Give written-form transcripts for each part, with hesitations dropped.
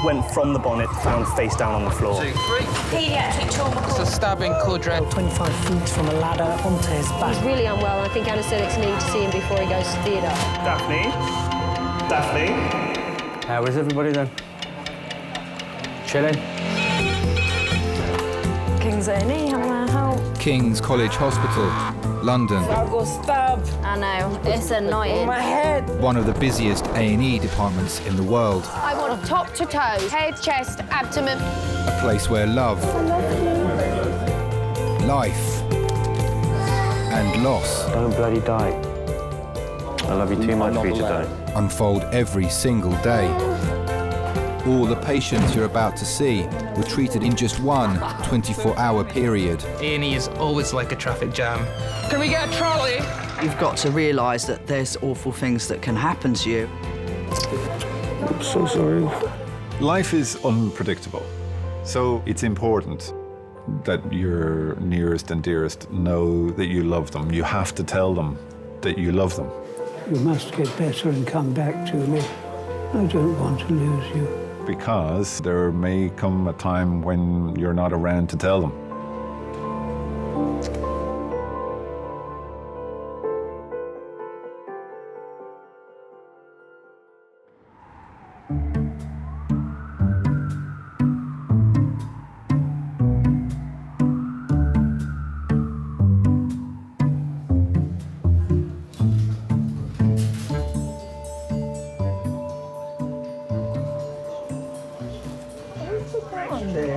went from the bonnet, found face down on the floor. 2, 3. Paediatric trauma It's a stabbing quadrant. 25 feet from a ladder onto his back. He's really unwell, and I think anaesthetics need to see him before he goes to theatre. Daphne? Daphne? How is everybody then? Chilling? King's A&E, how can I help? King's College Hospital, London. I got stabbed. I know, it's annoying. My head. One of the busiest A&E departments in the world. I want top to toe, head, chest, abdomen. A place where love, life, and loss Don't bloody die. I love you too much for you to die. unfold every single day. All the patients you're about to see were treated in just one 24-hour period. A&E is always like a traffic jam. Can we get a trolley? You've got to realise that there's awful things that can happen to you. I'm so sorry. Life is unpredictable, so it's important that your nearest and dearest know that you love them. You have to tell them that you love them. You must get better and come back to me. I don't want to lose you. Because there may come a time when you're not around to tell them.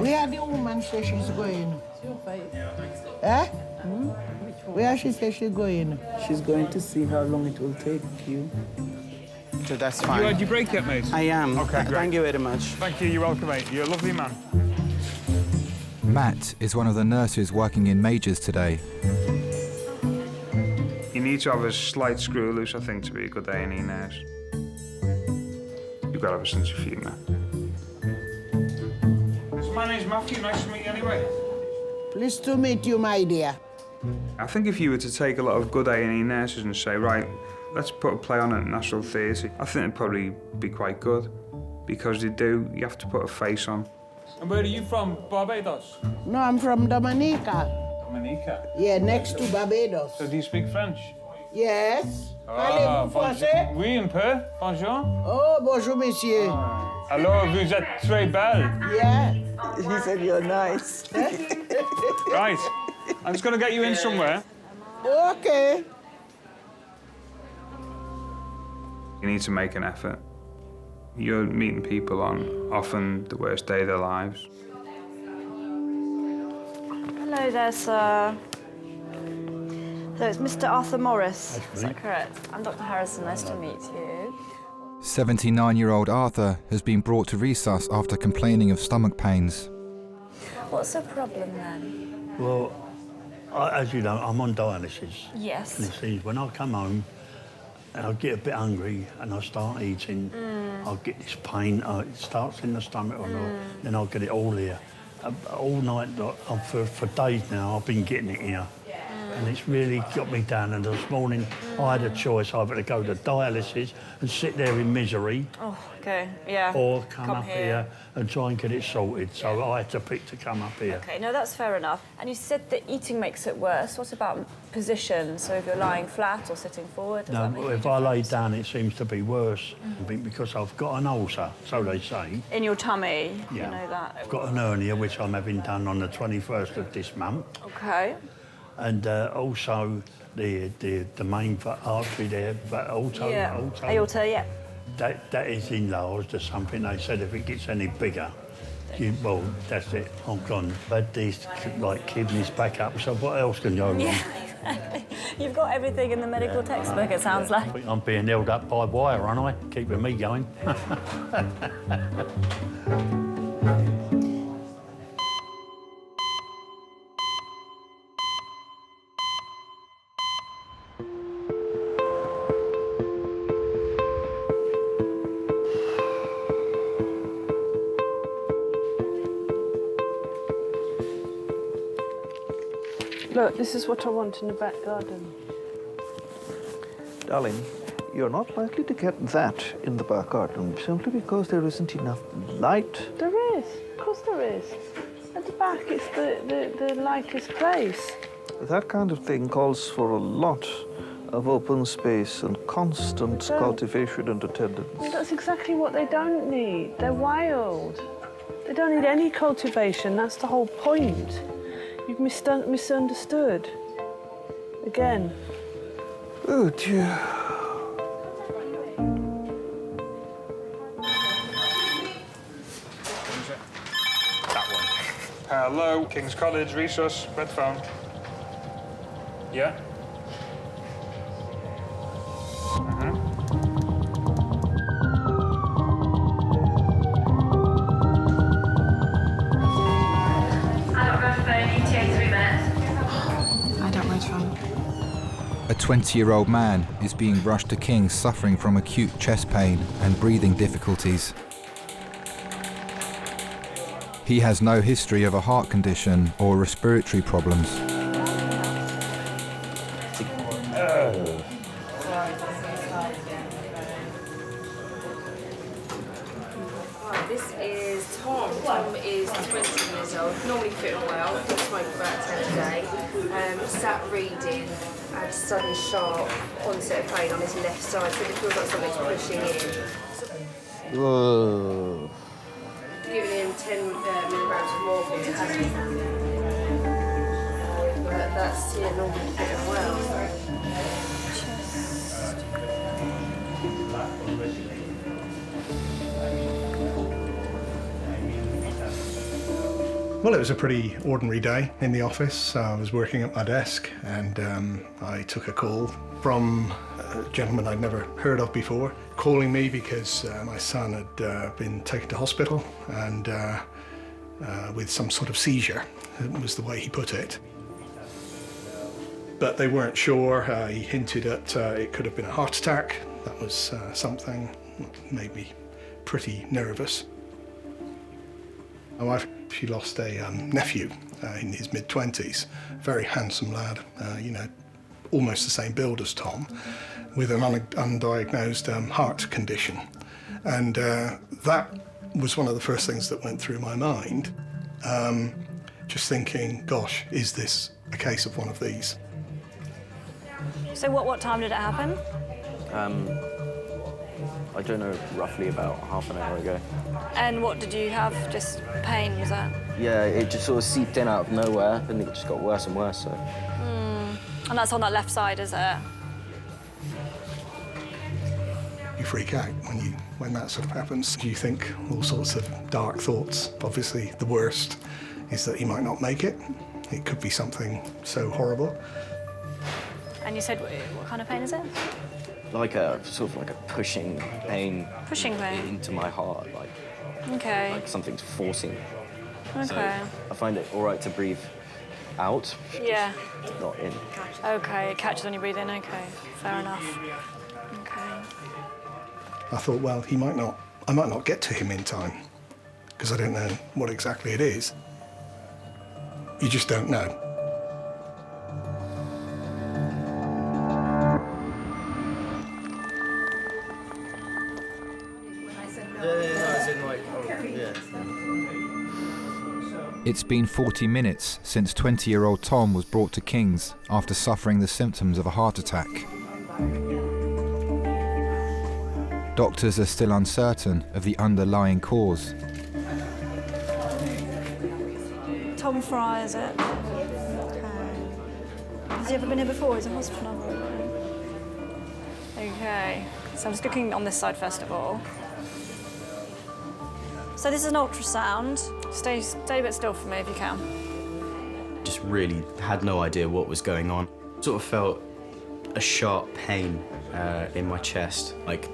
Where the woman say she's going? Eh? Where she say she's going? She's going to see how long it will take you. So that's You fine. had your break yet, mate? I am. Okay, great. Thank you very much. Thank you, you're welcome, mate. You're a lovely man. Matt is one of the nurses working in Majors today. You need to have a slight screw loose, I think, to be a good A&E nurse. You've got to have a sense of humour. So my name's Matthew, nice to meet you anyway. Pleased to meet you, my dear. I think if you were to take a lot of good A&E nurses and say, right, let's put a play on at National Theatre, I think it'd probably be quite good. Because you have to put a face on. And where are you from? Barbados? No, I'm from Dominica. Dominica? Yeah, next to Barbados. So do you speak French? Yes. Ah, Parlez-vous français? Oui, un peu. Bonjour. Oh, bonjour, monsieur. Alors, vous êtes très belle. Yeah. He said you're nice. Right. I'm just going to get you in somewhere. Okay. You need to make an effort. You're meeting people on often the worst day of their lives. Hello there, sir. So it's Mr. Arthur Morris. Is that correct? I'm Dr. Harrison. Nice to meet you. 79-year-old Arthur has been brought to resus after complaining of stomach pains. What's the problem then? Well, as you know, I'm on dialysis. Yes. And it seems when I come home and I get a bit hungry and I start eating, I'll get this pain. It starts in the stomach then I'll get it all here. All night, for days now, I've been getting it here. And it's really got me down. And this morning, I had a choice either to go to dialysis and sit there in misery. Oh, okay, yeah. Or come up here and try and get it sorted. So I had to pick to come up here. Okay, no, that's fair enough. And you said that eating makes it worse. What about position? So if you're lying flat or sitting forward? Does that make No, if I lay down, it seems to be worse. Because I've got an ulcer, so they say. In your tummy? Yeah. You know that? I've got an hernia, which I'm having done on the 21st of this month. Okay. And also the main artery there, but also aorta, yeah. That is enlarged or something. They said if it gets any bigger, well, that's it. I'm gone. But these like kidneys back up. So what else can go wrong? Yeah, exactly. You've got everything in the medical textbook. It sounds like. I'm being held up by wire, aren't I? Keeping me going. Look, this is what I want in the back garden. Darling, You're not likely to get that in the back garden simply because there isn't enough light. There is. Of course there is. At the back, it's the lightest place. That kind of thing calls for a lot of open space and constant cultivation and attendance. Well, that's exactly what they don't need. They're wild. They don't need any cultivation. That's the whole point. You've misunderstood. Again. Oh, dear. Hello, King's College, resource, red phone. Yeah? I don't red phone. A 20-year-old man is being rushed to King's suffering from acute chest pain and breathing difficulties. He has no history of a heart condition or respiratory problems. This is Tom. Tom is 20 years old, normally fit and well, smoke about 10 a day. Sat reading, had sudden sharp onset of pain on his left side, so it feels like something's pushing in. Whoa. Giving him 10 milligrams of morphine to have. But that's normally fit and well. Well, it was a pretty ordinary day in the office. I was working at my desk and I took a call from a gentleman I'd never heard of before, calling me because my son had been taken to hospital and with some sort of seizure, was the way he put it. But they weren't sure. He hinted at it could have been a heart attack. That was something that made me pretty nervous. My wife, she lost a nephew in his mid-20s, very handsome lad, you know, almost the same build as Tom, with an undiagnosed heart condition. And that was one of the first things that went through my mind, just thinking, gosh, is this a case of one of these? So what time did it happen? I don't know, roughly about half an hour ago. And what did you have? Just pain, was that? Yeah, it just sort of seeped in out of nowhere, and it just got worse and worse, so. And that's on that left side, is it? You freak out when that sort of happens. You think all sorts of dark thoughts. Obviously, the worst is that he might not make it. It could be something so horrible. And you said, what kind of pain is it? Like a, sort of like a pushing pain. Pushing pain? Into my heart, like. Okay. Like something's forcing. Okay. So I find it all right to breathe out. Yeah. Not in. Okay, it catches when you breathe in, okay. Fair enough. Okay. I thought, well, I might not get to him in time, because I don't know what exactly it is. You just don't know. It's been 40 minutes since 20-year-old Tom was brought to King's after suffering the symptoms of a heart attack. Doctors are still uncertain of the underlying cause. Tom Fry, is it? Okay. Has he ever been here before? He's a hospital number. Okay. So I'm just looking on this side first of all. So this is an ultrasound. Stay a bit still for me if you can. Just really had no idea what was going on. Sort of felt a sharp pain in my chest, like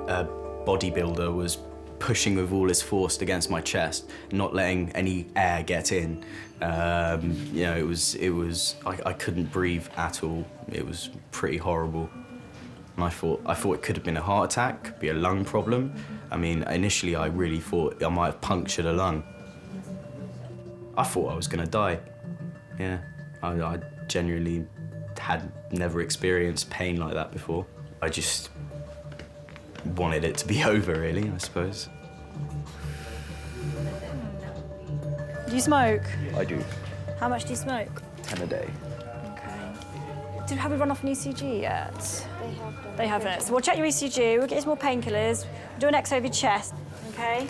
a bodybuilder was pushing with all his force against my chest, not letting any air get in. You know, I couldn't breathe at all. It was pretty horrible. And I thought it could have been a heart attack, could be a lung problem. I mean, initially I really thought I might have punctured a lung. I thought I was gonna die. Yeah, I genuinely had never experienced pain like that before. I just wanted it to be over, really, I suppose. Do you smoke? I do. How much do you smoke? 10 a day. Okay. Have we run off an ECG yet? They haven't. So we'll check your ECG, we'll get you some more painkillers, we'll do an X-ray of your chest, okay?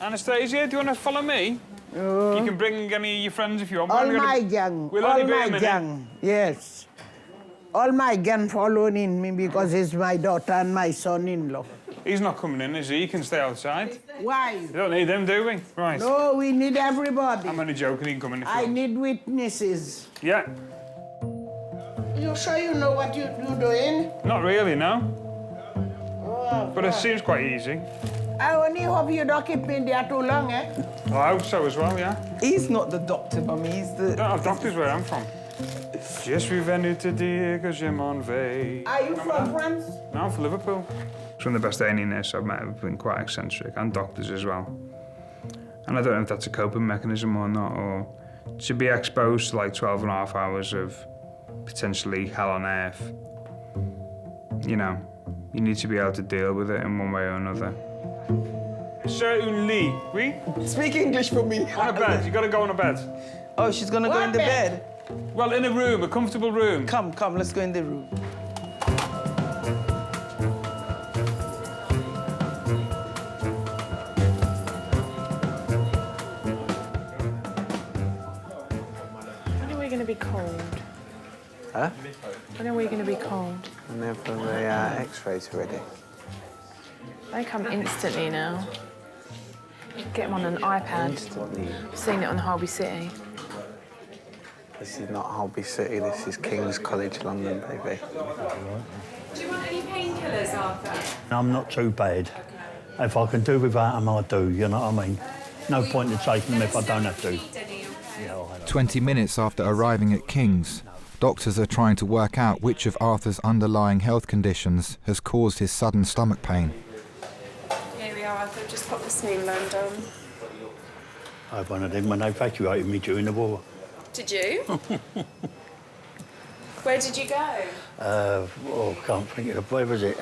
Anastasia, do you want to follow me? You can bring any of your friends if you want. All my gang. We'll all only be a my minute. gang. Yes. All my gang following me because he's my daughter and my son-in-law. He's not coming in, is he? He can stay outside. Why? We don't need them, do we? Right. No, we need everybody. I'm only joking, he can come in if you I want. need witnesses. Yeah. You sure you know what you're doing? Not really, no. Oh, But it seems quite easy. I only hope you don't keep me there too long, eh? Well, I hope so as well, yeah. He's not the doctor, Mummy, he's the... I don't have doctors where I'm from. Je suis venu te dire que je m'en vais. Are you from France? No, I'm from Liverpool. Some of the best A&E I've met have been quite eccentric, and doctors as well. And I don't know if that's a coping mechanism or not, or to be exposed to like 12 and a half hours of potentially hell on earth. You know, you need to be able to deal with it in one way or another. Certainly, oui? Speak English for me. On a bed, you gotta go on a bed. Oh, she's gonna go in the bed? Well, in a room, a comfortable room. Come, let's go in the room. When are we going to be cold? Huh? When are we going to be cold? Whenever the X-rays are ready. They come instantly now. Get them on an iPad. I've seen it on Holby City. This is not Holby City, this is King's College London, baby. Do you want any painkillers, Arthur? I'm not too bad. If I can do without them, I do, you know what I mean? No point in taking them if I don't have to. 20 minutes after arriving at King's, doctors are trying to work out which of Arthur's underlying health conditions has caused his sudden stomach pain. Here we are, Arthur. Just pop the smear loan down. I had one of them when they evacuated me during the war. Did you? Where did you go? I can't think of where was it?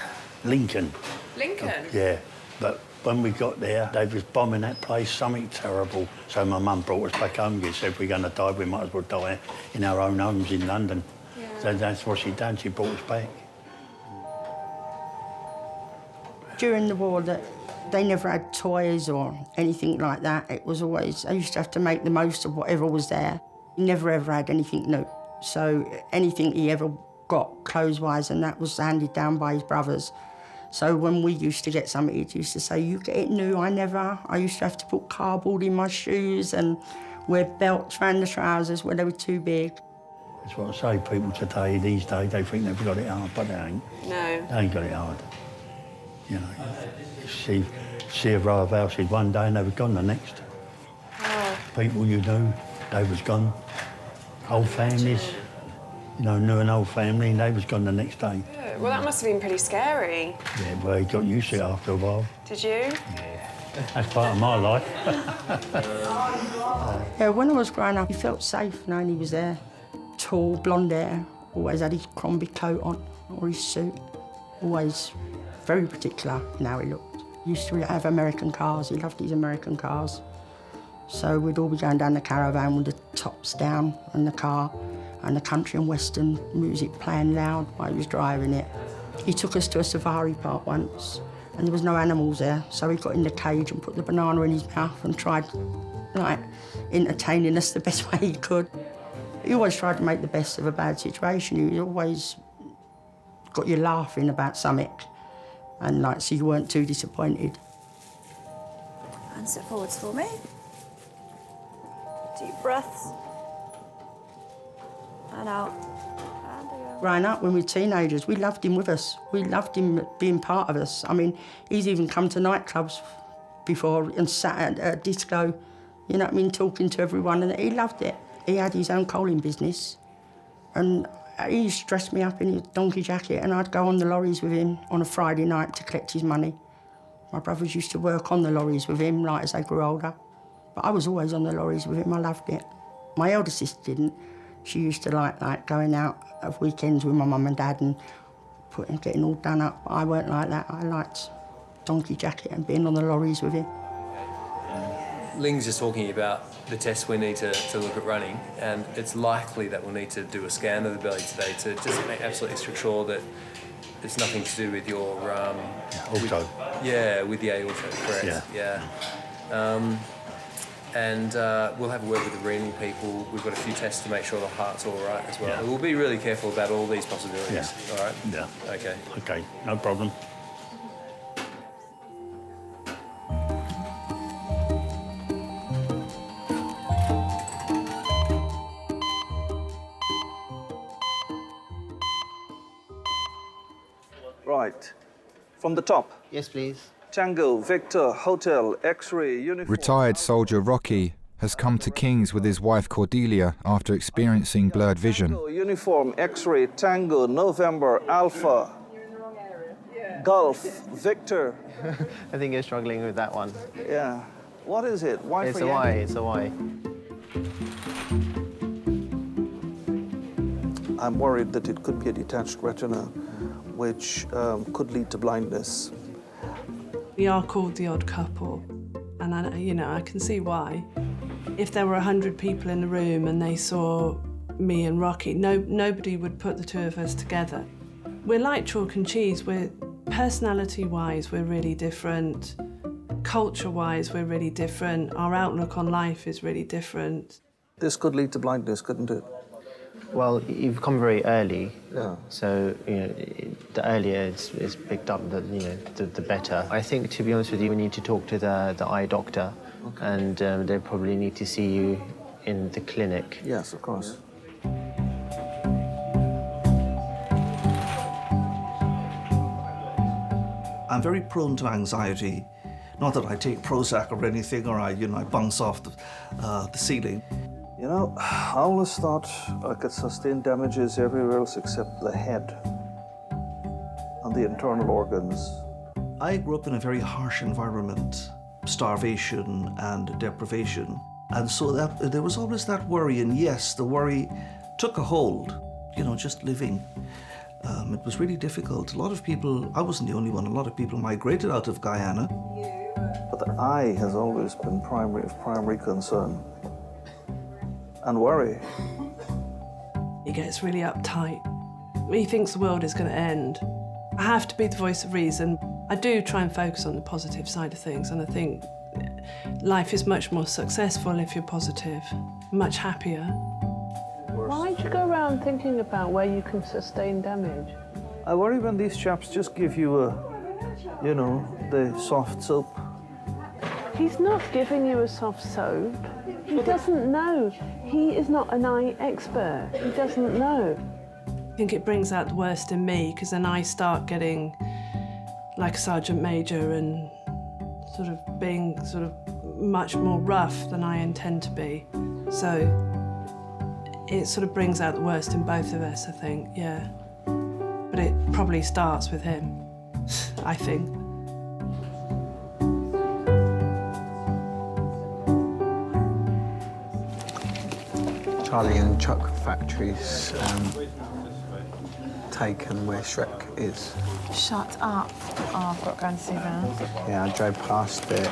Lincoln. Lincoln? Yeah, but when we got there, they was bombing that place, something terrible. So my mum brought us back home. She said, if we're going to die, we might as well die in our own homes in London. Yeah. So that's what she done, she brought us back. During the war, they never had toys or anything like that. It was always, I used to have to make the most of whatever was there. He never ever had anything new. So anything he ever got clothes-wise, and that was handed down by his brothers. So when we used to get something, he used to say, you get it new, I never. I used to have to put cardboard in my shoes and wear belts around the trousers when they were too big. That's what I say, people today, these days, they think they've got it hard, but they ain't. No. They ain't got it hard. You know, see a row of houses one day and they were gone the next. Oh. People you knew, they was gone. Whole families, you know, knew an old family and they was gone the next day. Yeah, well, that must have been pretty scary. Yeah, well, he got used to it after a while. Did you? That's part of my life. Yeah, when I was growing up, he felt safe knowing he was there. Tall, blonde hair, always had his Crombie coat on, or his suit. Always very particular in how he looked. Used to have American cars, he loved his American cars. So we'd all be going down the caravan with the tops down and the car and the country and western music playing loud while he was driving it. He took us to a safari park once and there was no animals there, so he got in the cage and put the banana in his mouth and tried, like, entertaining us the best way he could. He always tried to make the best of a bad situation. He always got you laughing about something and, like, so you weren't too disappointed. And sit forwards for me. Deep breaths. And out. And again. Growing up, when we were teenagers, we loved him with us. We loved him being part of us. I mean, he's even come to nightclubs before and sat at a disco, you know what I mean, talking to everyone, and he loved it. He had his own coaling business, and he used to dress me up in his donkey jacket, and I'd go on the lorries with him on a Friday night to collect his money My brothers used to work on the lorries with him, like, as they grew older. But I was always on the lorries with him, I loved it. My elder sister didn't. She used to like going out of weekends with my mum and dad and getting all done up. I weren't like that. I liked donkey jacket and being on the lorries with him. Ling's just talking about the tests we need to look at running, and it's likely that we'll need to do a scan of the belly today to just make absolutely sure that it's nothing to do with your... aorta. With the aorta, correct. Yeah. And we'll have a word with the renal people. We've got a few tests to make sure the heart's all right as well. Yeah. We'll be really careful about all these possibilities, Yeah. all right? Yeah. Okay. Okay, no problem. Right. From the top. Yes, please. Tango, Victor, Hotel, X-ray, uniform. Retired soldier Rocky has come to King's with his wife Cordelia after experiencing blurred vision. Tango, uniform, X-ray, Tango, November, Alpha, Gulf, Victor. I think you're struggling with that one. Yeah. What is it? Why It's for a Y, Yankee? it's a Y. I'm worried that it could be a detached retina, which could lead to blindness. We are called the odd couple, and I can see why. If there were 100 people in the room and they saw me and Rocky, nobody would put the two of us together. We're like chalk and cheese. We're personality-wise, we're really different. Culture-wise, we're really different. Our outlook on life is really different. This could lead to blindness, couldn't it? Well, you've come very early. Yeah. So, the earlier it's picked up, the better. I think, to be honest with you, we need to talk to the eye doctor. Okay. And they probably need to see you in the clinic. Yes, of course. I'm very prone to anxiety. Not that I take Prozac or anything, or I bounce off the ceiling. I always thought I could sustain damages everywhere else except the head and the internal organs. I grew up in a very harsh environment, starvation and deprivation. And so there was always that worry, and yes, the worry took a hold, just living. It was really difficult. A lot of people, I wasn't the only one, a lot of people migrated out of Guyana. But the eye has always been primary concern. And worry. He gets really uptight. He thinks the world is going to end. I have to be the voice of reason. I do try and focus on the positive side of things, and I think life is much more successful if you're positive, much happier. Why do you go around thinking about where you can sustain damage? I worry when these chaps just give you the soft soap. He's not giving you a soft soap. He doesn't know. He is not an eye expert. He doesn't know. I think it brings out the worst in me, because then I start getting like a sergeant major and sort of being much more rough than I intend to be. So it sort of brings out the worst in both of us, I think, yeah. But it probably starts with him, I think. Charlie and Chuck factories taken where Shrek is. Shut up. Oh, I've got to go and see that. Yeah, I drove past it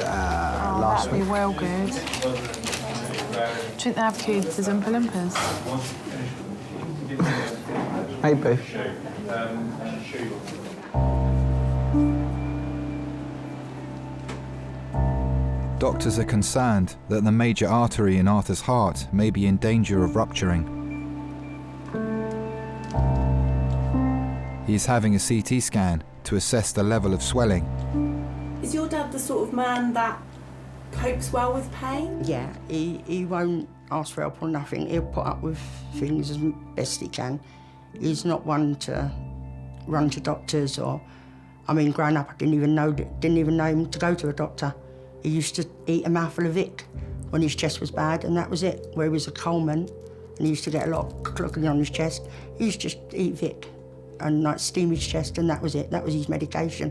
last that'd week. be well good. Do you think they have kids as Oompa Loompas? Maybe. Doctors are concerned that the major artery in Arthur's heart may be in danger of rupturing. He is having a CT scan to assess the level of swelling. Is your dad the sort of man that copes well with pain? Yeah, he won't ask for help or nothing. He'll put up with things as best he can. He's not one to run to doctors growing up, I didn't even know him to go to a doctor. He used to eat a mouthful of Vic when his chest was bad, and that was it. Where he was a coalman, and he used to get a lot of clocking on his chest. He used to just eat Vic and steam his chest, and that was it. That was his medication.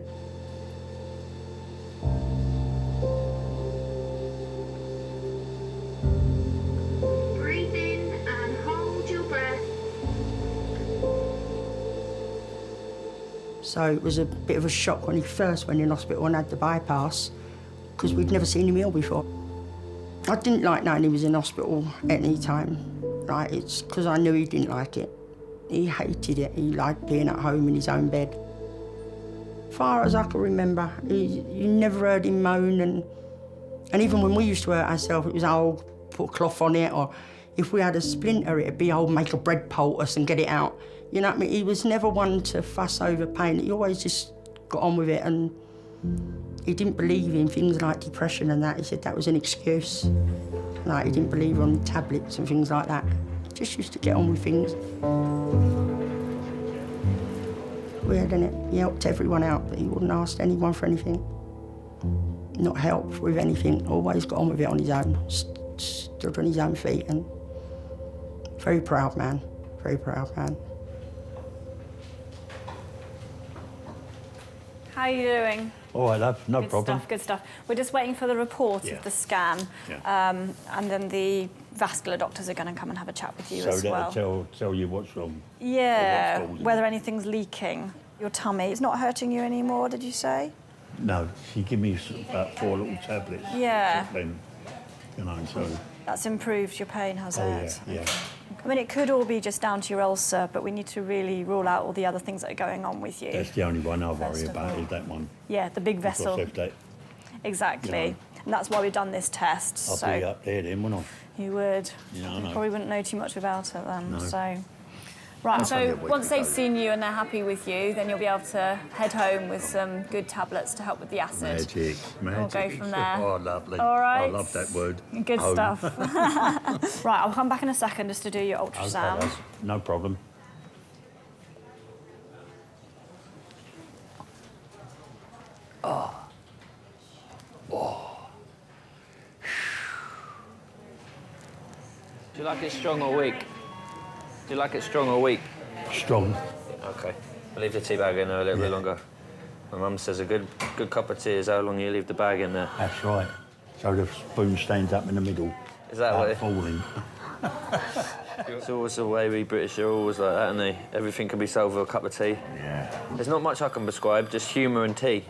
So it was a bit of a shock when he first went in hospital and had the bypass, because we'd never seen him ill before. I didn't like knowing he was in hospital at any time, right? It's because I knew he didn't like it. He hated it. He liked being at home in his own bed. Far as I can remember, you never heard him moan, and even when we used to hurt ourselves, it was, oh, put a cloth on it, or if we had a splinter, it'd be, oh, make a bread poultice and get it out. You know what I mean? He was never one to fuss over pain. He always just got on with it, and he didn't believe in things like depression and that. He said that was an excuse. Like, he didn't believe on tablets and things like that. He just used to get on with things. Weird, isn't it? He helped everyone out, but he wouldn't ask anyone for anything. Not help with anything. Always got on with it on his own. Stood on his own feet, and very proud man. Very proud man. How are you doing? All right, love, no problem. Good stuff. We're just waiting for the report of the scan, and then the vascular doctors are going to come and have a chat with you as well. So tell you what's wrong. Yeah, whether anything's leaking. Your tummy, it's not hurting you anymore, did you say? No, she gave me about 4 little tablets. Yeah. Then, you know, so... That's improved your pain, has it? Yeah. I mean, it could all be just down to your ulcer, but we need to really rule out all the other things that are going on with you. That's the only one I worry about, is that one. Yeah, the big vessel. Exactly. You know, and that's why we've done this test. I'll be up there then, wouldn't I? You would. Yeah, I You know. probably wouldn't know too much about it then. No. So. Right, so once they've seen you and they're happy with you, then you'll be able to head home with some good tablets to help with the acid. Magic. We'll go from there. Oh, lovely. All right. I love that word. Good Home. stuff. Right, I'll come back in a second just to do your ultrasound. Okay, no problem. Oh. Do you like it strong or weak? Do you like it strong or weak? Strong. Okay. I'll leave the tea bag in there a little bit longer. My mum says a good cup of tea is how long you leave the bag in there. That's right. So the spoon stands up in the middle. Is that what it... falling. It's always the way we British are always like that, aren't they? Everything can be solved with a cup of tea. Yeah. There's not much I can prescribe, just humour and tea.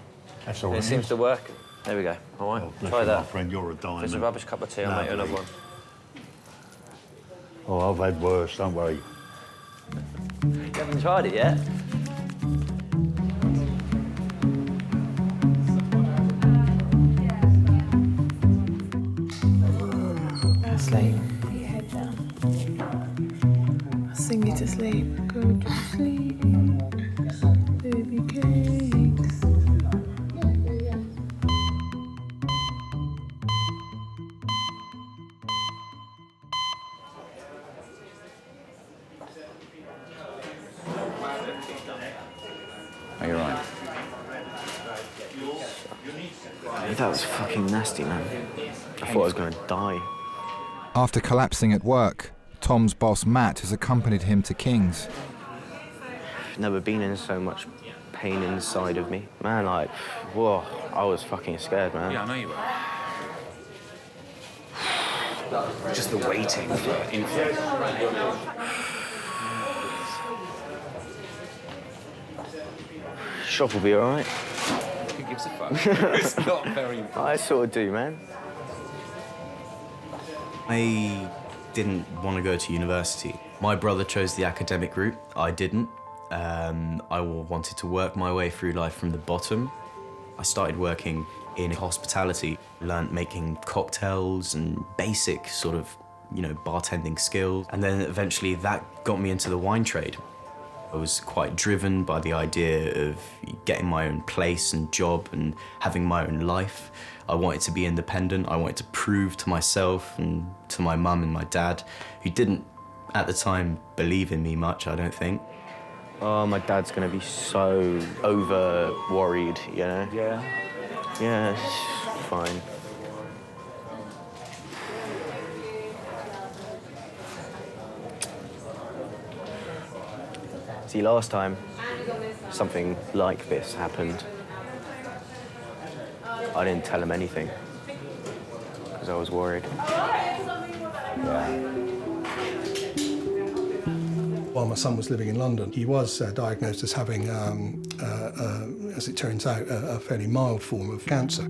That's all it it seems is. to work. There we go. All right, Bless try you, that. my friend, you're a diamond. It's a rubbish cup of tea, I'll make you another one. Oh, I've had worse, don't worry. You haven't tried it yet? Asleep. Put your head down. I'll sing you to sleep. Go to sleep. Baby cakes. Are you right? That was fucking nasty, man. I thought I was going to die. After collapsing at work, Tom's boss Matt has accompanied him to King's. I've never been in so much pain inside of me. Man, like, whoa, I was fucking scared, man. Yeah, I know you were. Just the waiting for info. Shop will be all right. Who gives a fuck? It's not very important. I sort of do, man. I didn't want to go to university. My brother chose the academic route. I didn't. I wanted to work my way through life from the bottom. I started working in hospitality, learned making cocktails and basic sort of, bartending skills. And then eventually that got me into the wine trade. I was quite driven by the idea of getting my own place and job and having my own life. I wanted to be independent. I wanted to prove to myself and to my mum and my dad, who didn't, at the time, believe in me much, I don't think. Oh, my dad's gonna be so over-worried, you know? Yeah. Yeah, it's fine. See, last time something like this happened, I didn't tell him anything because I was worried. While my son was living in London, he was diagnosed as having as it turns out, a fairly mild form of cancer.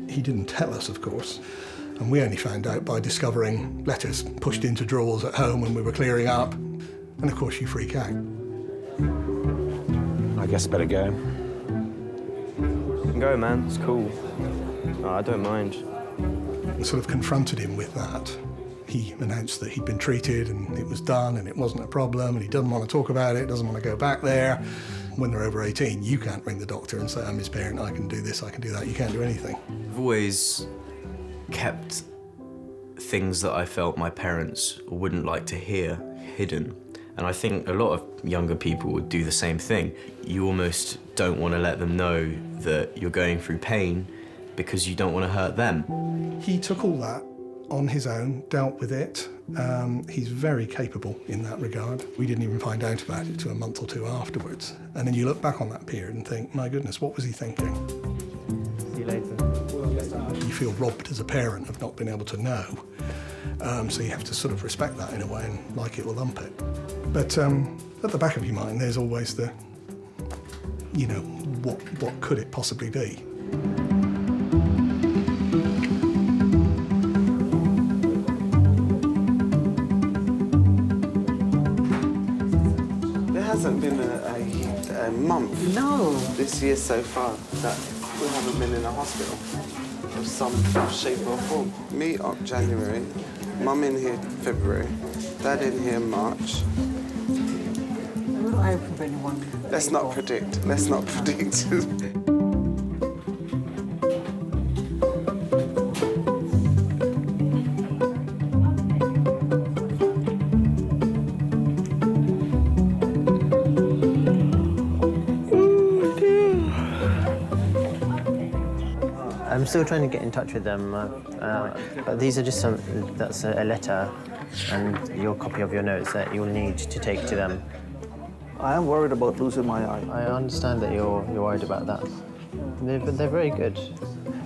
He didn't tell us, of course, and we only found out by discovering letters pushed into drawers at home when we were clearing up. And of course you freak out. I guess better go. Go, man, it's cool. I don't mind. And sort of confronted him with that. He announced that he'd been treated and it was done and it wasn't a problem and he doesn't want to talk about it, doesn't want to go back there. When they're over 18, you can't ring the doctor and say, I'm his parent, I can do this, I can do that. You can't do anything. I've always kept things that I felt my parents wouldn't like to hear hidden. And I think a lot of younger people would do the same thing. You almost don't want to let them know that you're going through pain because you don't want to hurt them. He took all that on his own, dealt with it. He's very capable in that regard. We didn't even find out about it till a month or two afterwards. And then you look back on that period and think, my goodness, what was he thinking? See you later. You feel robbed as a parent of not being able to know. So you have to sort of respect that in a way and like it or lump it. But at the back of your mind, there's always the, you know, what could it possibly be? There hasn't been a month this year so far that we haven't been in a hospital of some shape or form. Me up January, Mum in here February, Dad in here March. I hope anyone. Let's not predict. Let's not predict. I'm still trying to get in touch with them, but these are just that's a letter and your copy of your notes that you'll need to take to them. I am worried about losing my eye. I understand that you're worried about that. They're very good.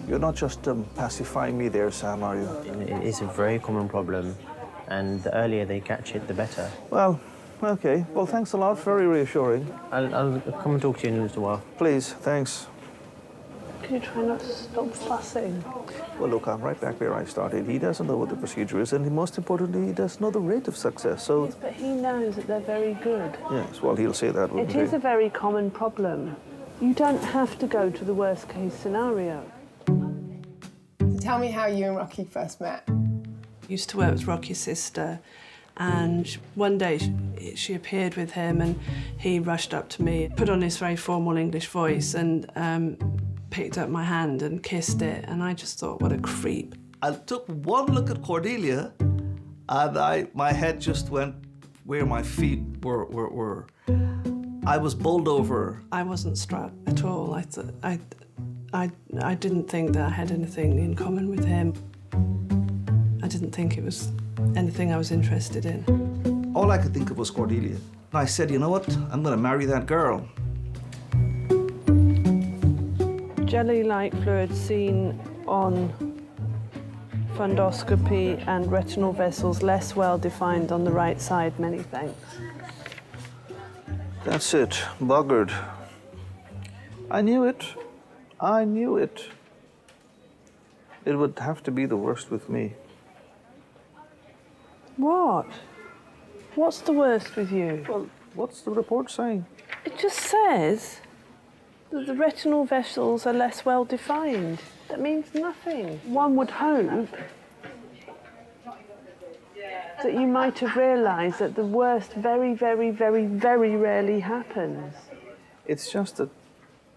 You're not just pacifying me there, Sam, are you? It is a very common problem, and the earlier they catch it, the better. Well, okay. Well, thanks a lot. Very reassuring. I'll come and talk to you in a little while. Please, thanks. Can you try not to stop fussing? Well, look, I'm right back where I started. He doesn't know what the procedure is, and most importantly, he doesn't know the rate of success, so... Yes, but he knows that they're very good. Yes, well, he'll say that, wouldn't he? It is a very common problem. You don't have to go to the worst-case scenario. So tell me how you and Rocky first met. I used to work with Rocky's sister, and one day she appeared with him, and he rushed up to me, put on his very formal English voice, and picked up my hand and kissed it, and I just thought, what a creep. I took one look at Cordelia, and my head just went where my feet were. I was bowled over. I wasn't struck at all. I didn't think that I had anything in common with him. I didn't think it was anything I was interested in. All I could think of was Cordelia. I said, you know what? I'm going to marry that girl. Jelly-like fluid seen on fundoscopy and retinal vessels less well defined on the right side. Many thanks. That's it. Buggered. I knew it. I knew it. It would have to be the worst with me. What? What's the worst with you? Well, what's the report saying? It just says that the retinal vessels are less well defined. That means nothing. One would hope that you might have realised that the worst very, very, very, very rarely happens. It's just that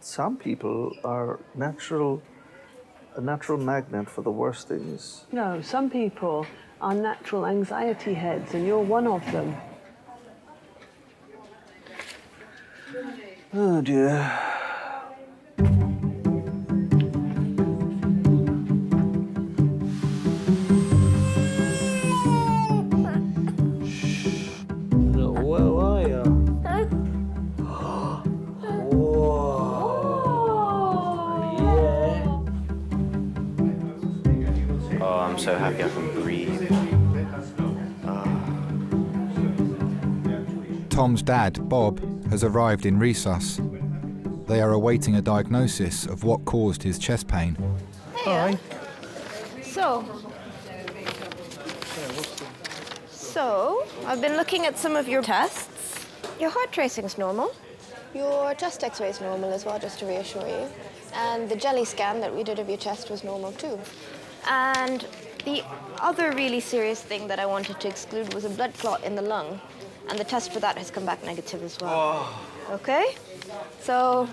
some people are a natural magnet for the worst things. No, some people are natural anxiety heads, and you're one of them. Oh, dear. I'm so happy I can breathe. Tom's dad, Bob, has arrived in resus. They are awaiting a diagnosis of what caused his chest pain. Hi. So, I've been looking at some of your tests. Your heart tracing's normal. Your chest x-ray is normal as well, just to reassure you. And the jelly scan that we did of your chest was normal too. And the other really serious thing that I wanted to exclude was a blood clot in the lung. And the test for that has come back negative as well. Oh. Okay? So,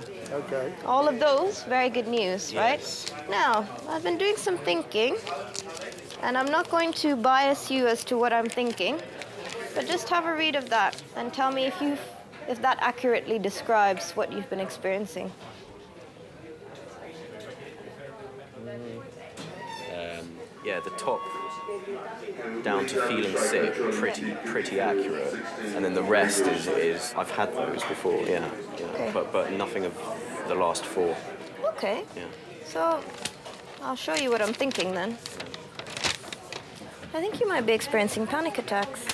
all of those, very good news, right? Now, I've been doing some thinking, and I'm not going to bias you as to what I'm thinking, but just have a read of that and tell me if that accurately describes what you've been experiencing. Yeah, the top down to feeling sick, pretty accurate, and then the rest is I've had those before, yeah. Okay. But nothing of the last 4. Okay. Yeah. So, I'll show you what I'm thinking then. I think you might be experiencing panic attacks.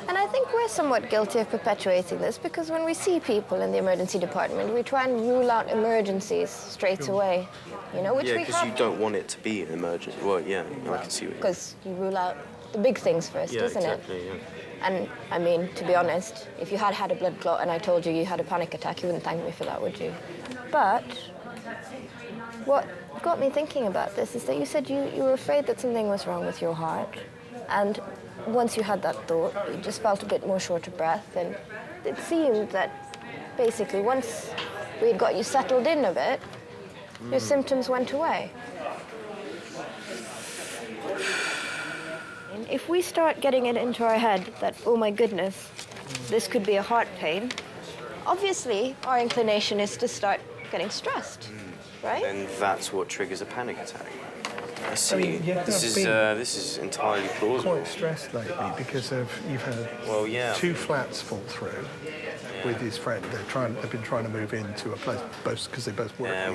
And I think we're somewhat guilty of perpetuating this because when we see people in the emergency department, we try and rule out emergencies straight away. You know, which yeah, we because have. you don't want it to be an emergency. Well, yeah, I can see what you mean. Because you rule out the big things first, isn't exactly, it? Yeah. And I mean, to be honest, if you had a blood clot and I told you you had a panic attack, you wouldn't thank me for that, would you? But what got me thinking about this is that you said you were afraid that something was wrong with your heart. And once you had that thought, you just felt a bit more short of breath. And it seemed that basically once we had got you settled in a bit, your symptoms went away. And if we start getting it into our head that, oh my goodness, this could be a heart pain, obviously our inclination is to start getting stressed, right? And that's what triggers a panic attack. I see. I mean, this is entirely plausible. Quite stressed lately because you've had 2 flats fall through with his friend. They've been trying to move into a place because they both work. Yeah,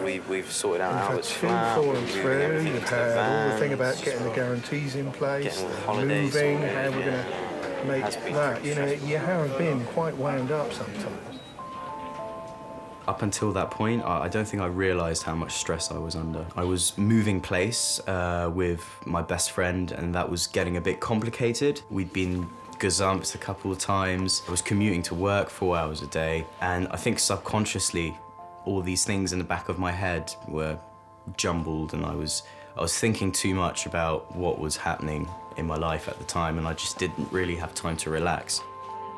we've sorted out Albert's You've had 2 fallen through. You've had all the thing about getting the guarantees in place, moving, how we're going to make that. You know, you have been quite wound up sometimes. Up until that point, I don't think I realised how much stress I was under. I was moving place with my best friend, and that was getting a bit complicated. We'd been gazumped a couple of times. I was commuting to work 4 hours a day, and I think subconsciously, all these things in the back of my head were jumbled, and I was thinking too much about what was happening in my life at the time, and I just didn't really have time to relax.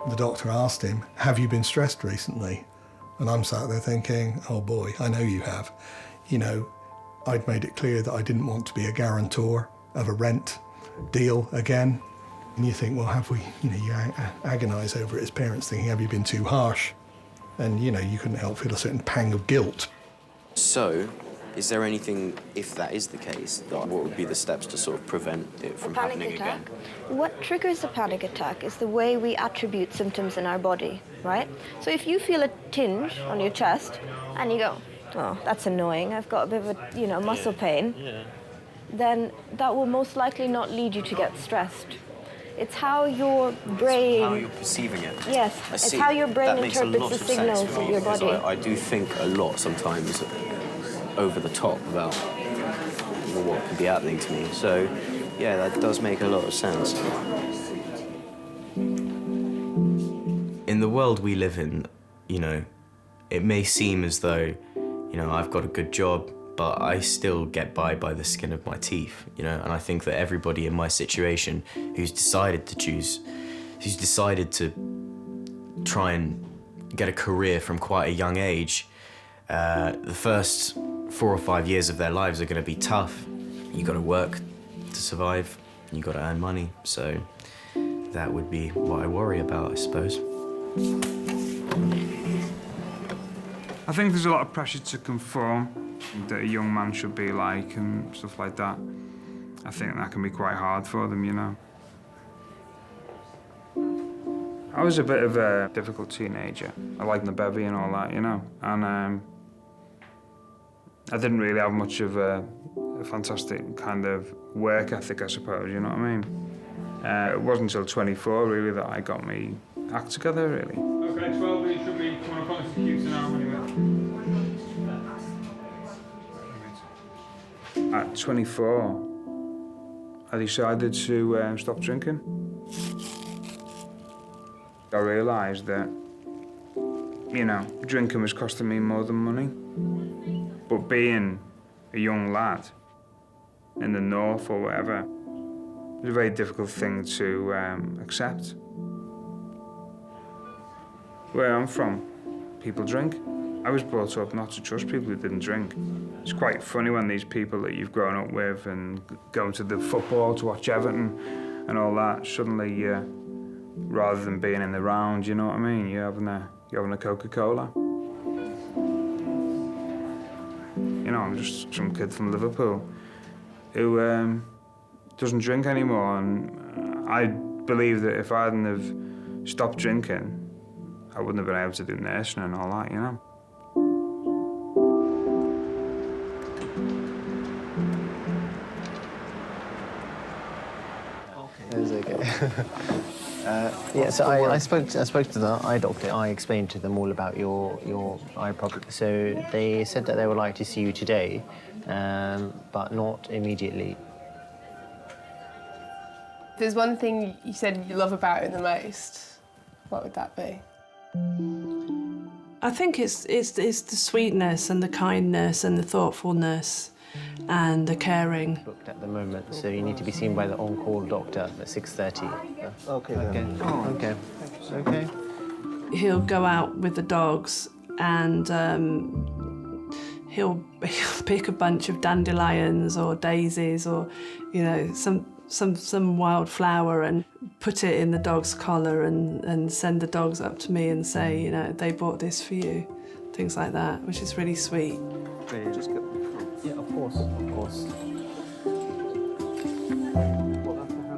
The doctor asked him, "Have you been stressed recently?" And I'm sat there thinking, oh boy, I know you have. You know, I'd made it clear that I didn't want to be a guarantor of a rent deal again. And you think, well, have we, you agonise over it as parents thinking, have you been too harsh? And, you couldn't help feel a certain pang of guilt. So, is there anything, if that is the case, what would be the steps to sort of prevent it from happening again? What triggers a panic attack is the way we attribute symptoms in our body, right? So if you feel a tinge on your chest and you go, oh, that's annoying, I've got a bit of a, muscle pain, then that will most likely not lead you to get stressed. It's how your brain... How you're perceiving it. Yes, it's how your brain interprets the signals of your body. I do think a lot sometimes over the top about what could be happening to me. So, yeah, that does make a lot of sense. In the world we live in, it may seem as though, I've got a good job, but I still get by the skin of my teeth, and I think that everybody in my situation who's decided to try and get a career from quite a young age, the first 4 or 5 years of their lives are going to be tough. You got to work to survive, you got to earn money, so that would be what I worry about, I suppose. I think there's a lot of pressure to conform, that a young man should be like and stuff like that. I think that can be quite hard for them, I was a bit of a difficult teenager. I liked the bevy and all that, and I didn't really have much of a fantastic kind of work ethic, I suppose, you know what I mean? It wasn't until 24, really, that I got me act together, really. For the next 12 weeks, should be coming up on the computer now anyway. At 24, I decided to stop drinking. I realised that, you know, drinking was costing me more than money. But being a young lad in the north or whatever, it was a very difficult thing to accept. Where I'm from, people drink. I was brought up not to trust people who didn't drink. It's quite funny when these people that you've grown up with and going to the football to watch Everton and all that, suddenly, rather than being in the round, you know what I mean? You're having a Coca-Cola. You know, I'm just some kid from Liverpool who doesn't drink anymore, and I believe that if I hadn't have stopped drinking, I wouldn't have been able to do nursing and all that, you know. It was okay. Yeah, so I spoke to the eye doctor. I explained to them all about your eye problem. So they said that they would like to see you today, but not immediately. If there's one thing you said you love about it the most, what would that be? I think it's the sweetness and the kindness and the thoughtfulness and the caring. Booked at the moment, so you need to be seen by the on-call doctor at 6:30. Okay. Okay. Okay. He'll go out with the dogs and he'll pick a bunch of dandelions or daisies or, you know, some wild flower and put it in the dog's collar and send the dogs up to me and say, you know, they bought this for you, things like that, which is really sweet. Yeah, of course.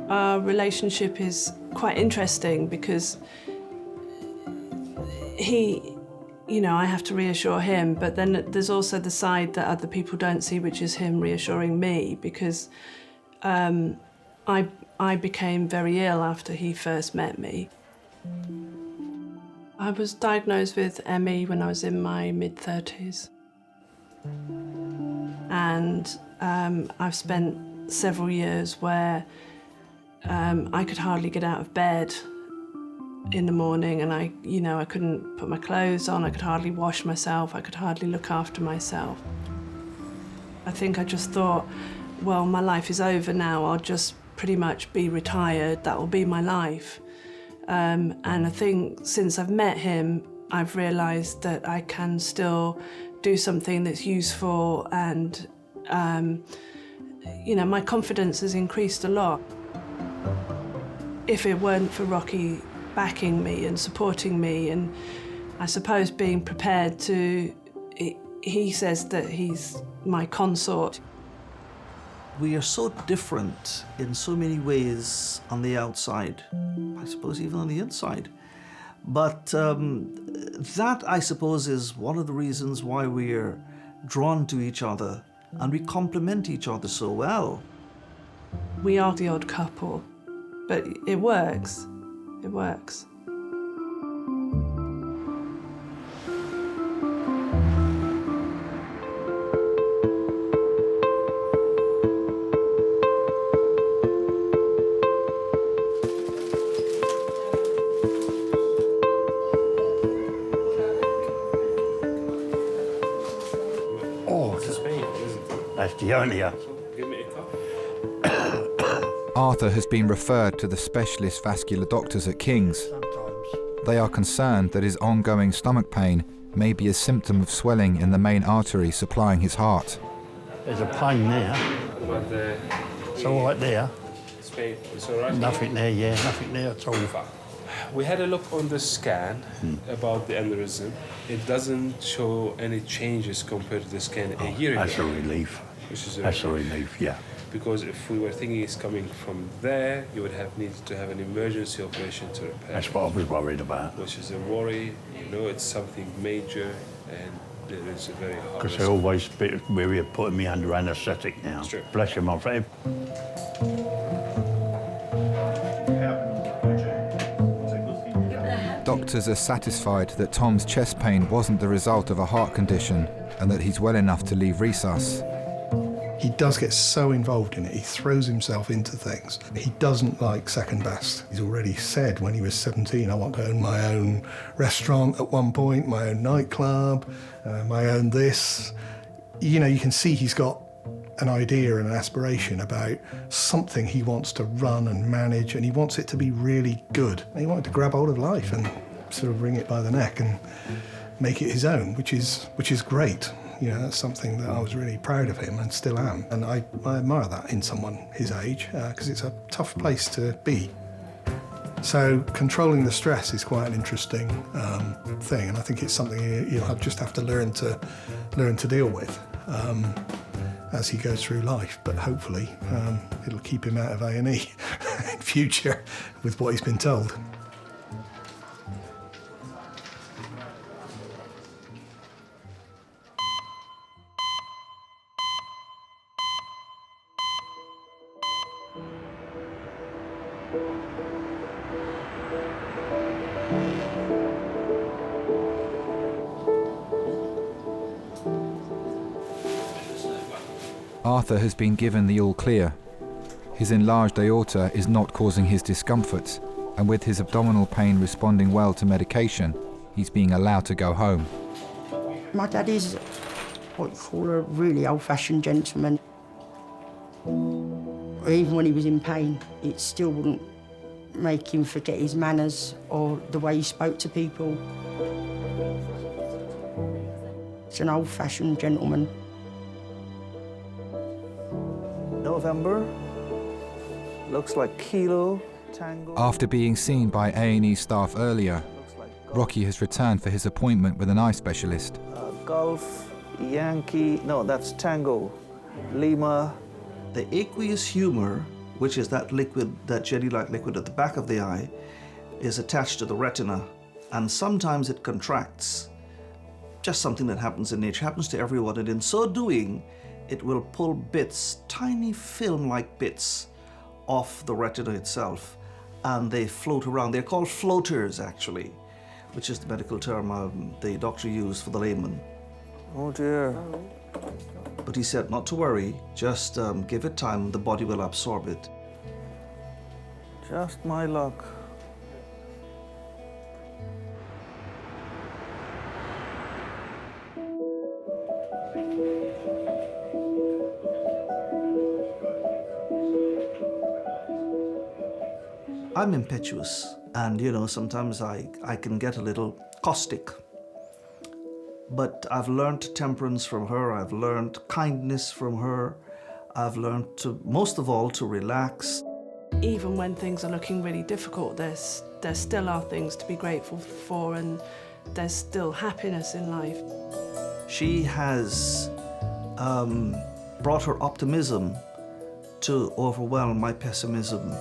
Our relationship is quite interesting because he, you know, I have to reassure him, but then there's also the side that other people don't see, which is him reassuring me, because I became very ill after he first met me. I was diagnosed with ME when I was in my mid-30s. And I've spent several years where I could hardly get out of bed in the morning, and I couldn't put my clothes on, I could hardly wash myself, I could hardly look after myself. I think I just thought, well, my life is over now, I'll just pretty much be retired, that will be my life. And I think since I've met him, I've realised that I can still do something that's useful, and you know, my confidence has increased a lot. If it weren't for Rocky backing me and supporting me, and I suppose being prepared to, he says that he's my consort. We are so different in so many ways on the outside, I suppose even on the inside. But that, I suppose, is one of the reasons why we're drawn to each other and we complement each other so well. We are the odd couple, but it works. It works. That's Dionia. Arthur has been referred to the specialist vascular doctors at King's. They are concerned that his ongoing stomach pain may be a symptom of swelling in the main artery supplying his heart. There's a pain there. It's all right there. It's all right? Nothing there, yeah, nothing there at all. We had a look on the scan about the aneurysm. It doesn't show any changes compared to the scan a year ago. That's a relief. Which is That's a relief, yeah. Because if we were thinking it's coming from there, you would have needed to have an emergency operation to repair. That's what I was worried about. Which is a worry. You know, it's something major, and there is a very hard. Because they're always weary of putting me under anaesthetic now. Bless him, my friend. Doctors are satisfied that Tom's chest pain wasn't the result of a heart condition and that he's well enough to leave resus. He does get so involved in it, he throws himself into things. He doesn't like second best. He's already said when he was 17, I want to own my own restaurant at one point, my own nightclub, my own this. You know, you can see he's got an idea and an aspiration about something he wants to run and manage, and he wants it to be really good. He wanted to grab hold of life and sort of wring it by the neck and make it his own, which is great. You know, that's something that I was really proud of him and still am. And I admire that in someone his age, because it's a tough place to be. So controlling the stress is quite an interesting thing, and I think it's something you'll just have to learn to deal with as he goes through life. But hopefully it'll keep him out of A&E in future with what he's been told. Arthur has been given the all clear. His enlarged aorta is not causing his discomforts, and with his abdominal pain responding well to medication, he's being allowed to go home. My dad is what you call a really old-fashioned gentleman. Even when he was in pain, it still wouldn't make him forget his manners or the way he spoke to people. He's an old-fashioned gentleman. November, looks like Kilo, Tango. After being seen by A&E staff earlier, Rocky has returned for his appointment with an eye specialist. Golf, Yankee, no, that's Tango, Lima. The aqueous humor, which is that liquid, that jelly-like liquid at the back of the eye, is attached to the retina, and sometimes it contracts. Just something that happens in nature, happens to everyone, and in so doing, it will pull bits, tiny film-like bits, off the retina itself, and they float around. They're called floaters, actually, which is the medical term the doctor used for the layman. Oh dear. But he said not to worry, just give it time, the body will absorb it. Just my luck. I'm impetuous, and you know, sometimes I can get a little caustic. But I've learned temperance from her, I've learned kindness from her, I've learned to, most of all, to relax. Even when things are looking really difficult, there still are things to be grateful for, and there's still happiness in life. She has brought her optimism to overwhelm my pessimism.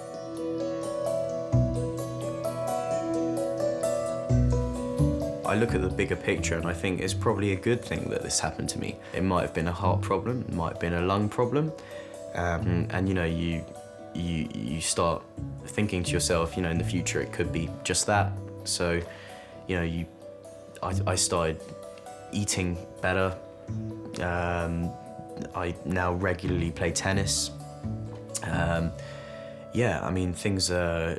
I look at the bigger picture and I think it's probably a good thing that this happened to me. It might have been a heart problem, it might have been a lung problem, and you know, you start thinking to yourself, you know, in the future it could be just that. So, you know, I started eating better. I now regularly play tennis. Yeah, I mean, things are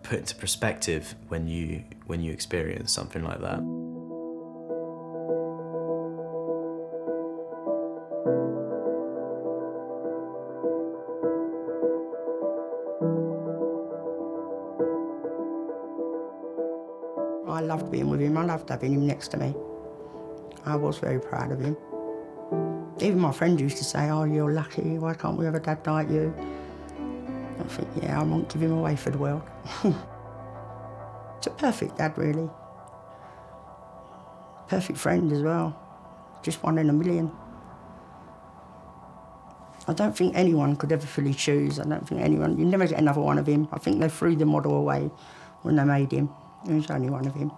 put into perspective when you experience something like that. I loved being with him. I loved having him next to me. I was very proud of him. Even my friends used to say, "Oh, you're lucky. Why can't we have a dad like you?" I think, yeah, I won't give him away for the world. It's a perfect dad, really. Perfect friend as well. Just one in a million. I don't think anyone could ever fully choose. I don't think anyone, you never get another one of him. I think they threw the model away when they made him. There was only one of him.